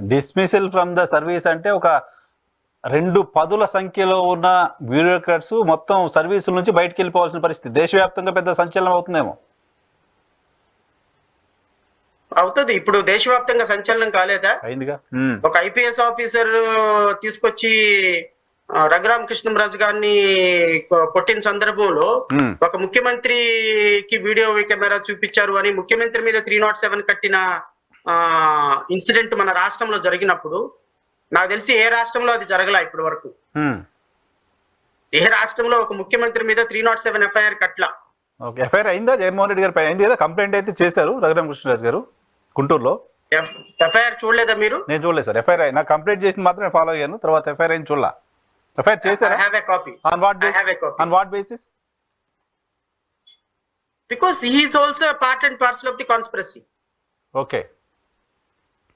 Dismissal from the service అంటే ఒక 2 పదుల సంఖ్యలో ఉన్న బ్యూరోక్రాట్స్ మొత్తం సర్వీసుల నుంచి బయటకు వెళ్ళిపోవాల్సిన పరిస్థితి దేశవ్యాప్తంగా పెద్ద సంచలనం అవుతుందేమో. అవుతుంది. ఇప్పుడు దేశవ్యాప్తంగా సంచలనం కాలేదా? అయిందిగా. ఒక ఐపీఎస్ ఆఫీసర్ తీసుకొచ్చి రఘురామకృష్ణరాజు గారిని కొట్టిన సందర్భంలో ఒక ముఖ్యమంత్రికి వీడియో కెమెరా చూపించారు అని ముఖ్యమంత్రి మీద 307 కట్టిన ఇన్సిడెంట్ మన రాష్ట్రంలో జరిగినప్పుడు నాకు తెలిసి ఏ రాష్ట్రంలో అది జరగలా ఇప్పటి వరకు. ఏ రాష్ట్రంలో ఒక ముఖ్యమంత్రి మీద 307 ఎఫ్ఐఆర్ కట్లా. ఎఫ్ఐఆర్ అయిందా? జగన్మోహన్ రెడ్డి గారు అయింది కదా, కంప్లైంట్ అయితే చేశారు రఘురామకృష్ణరాజు గారు గుంటూరులో. ఎఫ్ఐఆర్ చూడలేదా మీరు? నేను చూడలేదు సార్. ఎఫ్ఐఆర్ నాకు కంప్లైంట్ చేసిన మాత్రం ఫాలో అయ్యాను, తర్వాత ఎఫ్ఐఆర్ అయిన చూడలా. ఎఫ్ఐఆర్ చేశారా? On what basis? Because he is also a part and parcel of the conspiracy. Okay.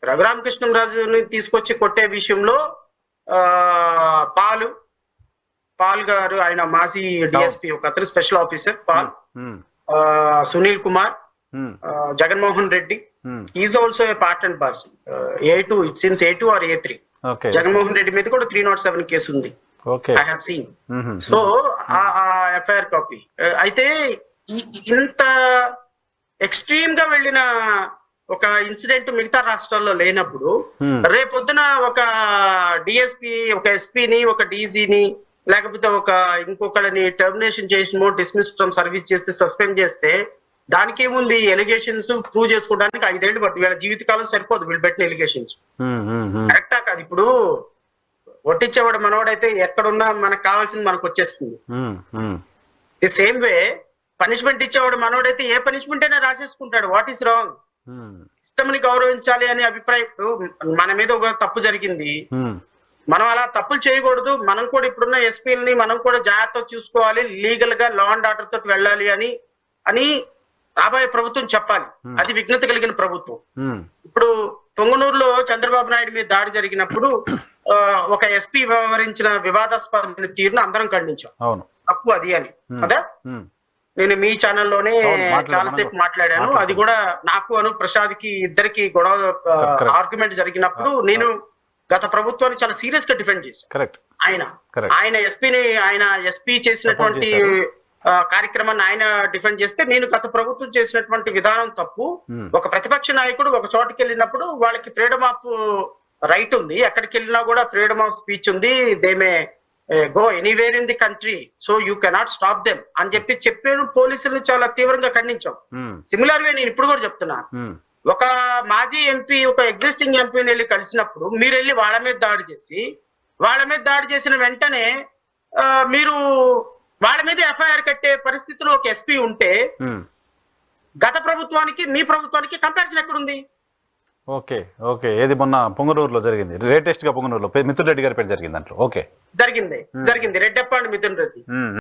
రఘురామకృష్ణరాజుని తీసుకొచ్చి కొట్టే విషయంలో పాల్ గారు, ఆయన మాజీ డిఎస్పీ, ఒక అతను special officer Paul, Sunil Kumar, Jaganmohan Reddy, is also a part and parcel. A2, it seems A2 or A3. Jaganmohan Reddy మీద కూడా 307 కేసు ఉంది. I have seen. సో ఆ ఎఫ్ఐఆర్ కాపీ. అయితే ఇంత ఎక్స్ట్రీమ్ గా వెళ్ళిన ఒక ఇన్సిడెంట్ మిగతా రాష్ట్రాల్లో లేనప్పుడు రేపొద్దున ఒక డిఎస్పీ, ఒక ఎస్పీని, ఒక డీజీని, లేకపోతే ఒక ఇంకొకరిని టర్మినేషన్ చేసినో డిస్మిస్ ఫ్రమ్ సర్వీస్ చేస్తే, సస్పెండ్ చేస్తే దానికి ఏముంది? ఎలిగేషన్స్ ప్రూవ్ చేసుకోవడానికి 5 ఏళ్ళు పడుతుంది. వీళ్ళ జీవితకాలం సరిపోదు వీళ్ళు పెట్టిన ఎలిగేషన్స్. కరెక్టా కాదు? ఇప్పుడు ఒట్టించేవాడు మనవాడైతే ఎక్కడున్నా మనకు కావాల్సింది మనకు వచ్చేస్తుంది. ది సేమ్ వే పనిష్మెంట్ ఇచ్చేవాడు మనోడైతే ఏ పనిష్మెంట్ అయినా రాసేసుకుంటాడు. What is wrong? ఇష్టమని గౌరవించాలి అనే అభిప్రాయం. మన మీద ఒక తప్పు జరిగింది, మనం అలా తప్పులు చేయకూడదు, మనం కూడా ఇప్పుడున్న ఎస్పీలని మనం కూడా జాగ్రత్త చూసుకోవాలి, లీగల్ గా లా అండ్ ఆర్డర్ తోటి వెళ్ళాలి అని రాబోయే ప్రభుత్వం చెప్పాలి. అది విఘ్నత కలిగిన ప్రభుత్వం. ఇప్పుడు పొంగనూరులో చంద్రబాబు నాయుడు మీద దాడి జరిగినప్పుడు ఒక ఎస్పీ వ్యవహరించిన వివాదాస్పదమైన తీరును అందరం ఖండించాం. తప్పు అది అని కదా. నేను మీ ఛానల్లోనే చాలాసేపు మాట్లాడాను. అది కూడా నాకు ప్రసాద్ కి ఇద్దరికి గొడవ ఆర్గ్యుమెంట్ జరిగినప్పుడు నేను గత ప్రభుత్వాన్ని చాలా సీరియస్ గా డిఫెండ్ చేశాను. ఆయన ఎస్పీ చేసినటువంటి కార్యక్రమాన్ని ఆయన డిఫెండ్ చేస్తే, నేను గత ప్రభుత్వం చేసినటువంటి విధానం తప్పు. ఒక ప్రతిపక్ష నాయకుడు ఒక చోటుకి వెళ్ళినప్పుడు వాళ్ళకి ఫ్రీడమ్ ఆఫ్ రైట్ ఉంది, ఎక్కడికి వెళ్ళినా కూడా ఫ్రీడమ్ ఆఫ్ స్పీచ్ ఉంది, they may go anywhere in the country, so you cannot stop them అని చెప్పాను. పోలీసులను చాలా తీవ్రంగా ఖండించాం. సిమిలర్ గా నేను ఇప్పుడు కూడా చెప్తున్నా, ఒక మాజీ ఎంపీ ఒక ఎగ్జిస్టింగ్ ఎంపీని వెళ్ళి కలిసినప్పుడు మీరు వెళ్ళి వాళ్ళ మీద దాడి చేసిన వెంటనే మీరు వాళ్ళ మీద ఎఫ్ఐఆర్ కట్టే పరిస్థితిలో ఒక ఎస్పీ ఉంటే గత ప్రభుత్వానికి మీ ప్రభుత్వానికి కంపారిజన్ ఎక్కడుంది? Okay okay. ఏది మొన్న పొంగనూరులో జరిగింది, లేటెస్ట్ గా పొంగనూరులో మిథున్ రెడ్డి గారి పేరు జరిగింది దాంట్లో. ఓకే, జరిగింది రెడ్డప్ప అండ్ మిథున్ రెడ్డి.